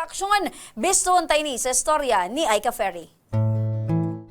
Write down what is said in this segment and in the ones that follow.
aksyon. Beston tayo ni sa istorya ni Aika Ferry.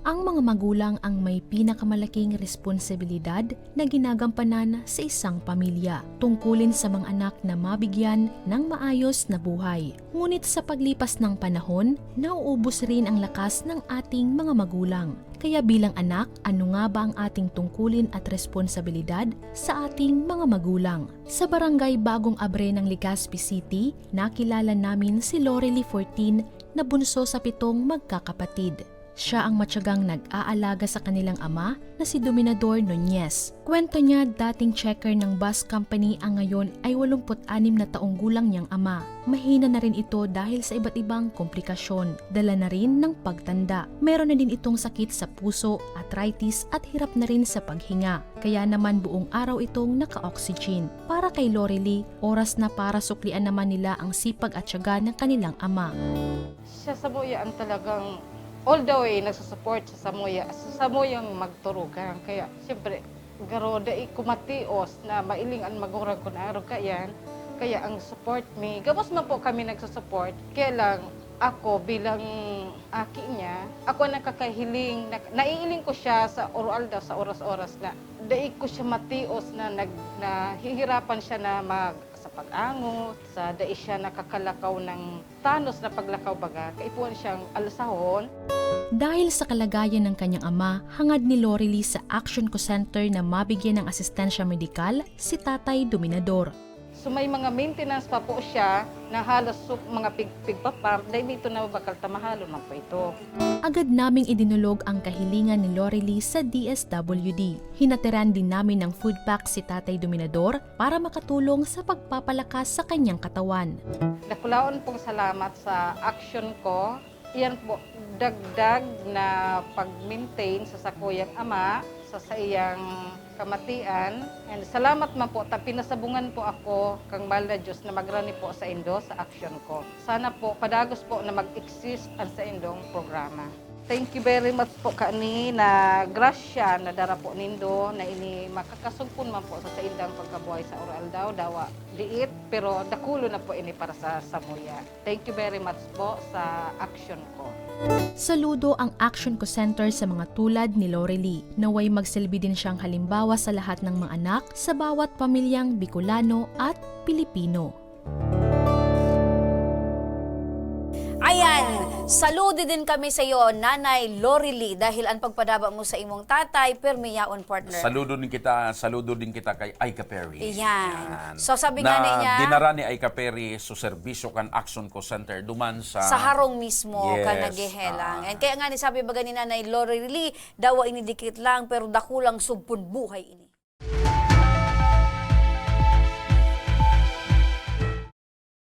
Ang mga magulang ang may pinakamalaking responsibilidad na ginagampanan sa isang pamilya, tungkulin sa mga anak na mabigyan ng maayos na buhay. Ngunit sa paglipas ng panahon, nauubos rin ang lakas ng ating mga magulang. Kaya bilang anak, ano nga ba ang ating tungkulin at responsibilidad sa ating mga magulang? Sa barangay Bagong Abre ng Legazpi City, nakilala namin si Lorely 14 na bunso sa 7 magkakapatid. Siya ang matyagang nag-aalaga sa kanilang ama na si Dominador Nunez. Kwento niya, dating checker ng bus company ang ngayon ay 86 na taong gulang niyang ama. Mahina na rin ito dahil sa iba't ibang komplikasyon. Dala na rin ng pagtanda. Meron na din itong sakit sa puso, arthritis at hirap na rin sa paghinga. Kaya naman buong araw itong naka-oxygen. Para kay Lorely, oras na para suklian naman nila ang sipag at tiyaga ng kanilang ama. Siya sa buyan talagang all the way nagsusupport sa Samoya. Sa Samoyang magturugan. Kaya siyempre, garo dai kumatios na mailingan magurang ko na araw kayan. Kaya ang support me, gabos man po kami nagsusupport. Kaya lang ako bilang aki niya, ako nakakahiling, naiiling ko siya sa oral daw, sa oras-oras na dai ko siya matios na nahihirapan siya na sa pag-angot, sa dai siya nakakalakaw ng tanos na paglakaw baga, kaipuan siyang alasahon. Dahil sa kalagayan ng kanyang ama, hangad ni Lorely sa Action Co Center na mabigyan ng asistensya medikal si Tatay Dominador. So may mga maintenance pa po siya na halos mga pigpapam, dahil dito na bakal tamahalo man po ito. Agad naming idinulog ang kahilingan ni Lorely sa DSWD. Hinatiran din namin ng food pack si Tatay Dominador para makatulong sa pagpapalakas sa kanyang katawan. Nakulaon pong salamat sa action ko. Yan po, dagdag na pag-maintain sa sakuyang ama, sa iyang kamatian. And salamat man po, pinasabungan po ako kang mahal na Diyos na magrani po sa Indo sa action ko. Sana po, padagos po na mag-exist ang sa Indong programa. Thank you very much po kani na grasya na dara po nindo na ini makakasugpon man po sa indang pagkabuhay sa oral daw dawa diit pero dakulo na po ini para sa Samoya. Thank you very much po sa action ko. Saludo ang Action Co Center sa mga tulad ni Lorely. Naway magsilbi din siyang halimbawa sa lahat ng mga anak sa bawat pamilyang Bicolano at Pilipino. Ayan, saludo din kami sa iyo, Nanay Lorely, dahil ang pagpadaba mo sa imong tatay, permiyaon partner. Saludo din kita kay Aika Ferry. Iyan. So sabi nga niya, dinara ni Aika Ferry sa serbisyo kan Action Co Center duman sa harong mismo yes, ka nagihelang. And kaya nga ni sabi ba ni Nanay Lorely, dawa inidikit lang pero dakulang subpun buhay ini.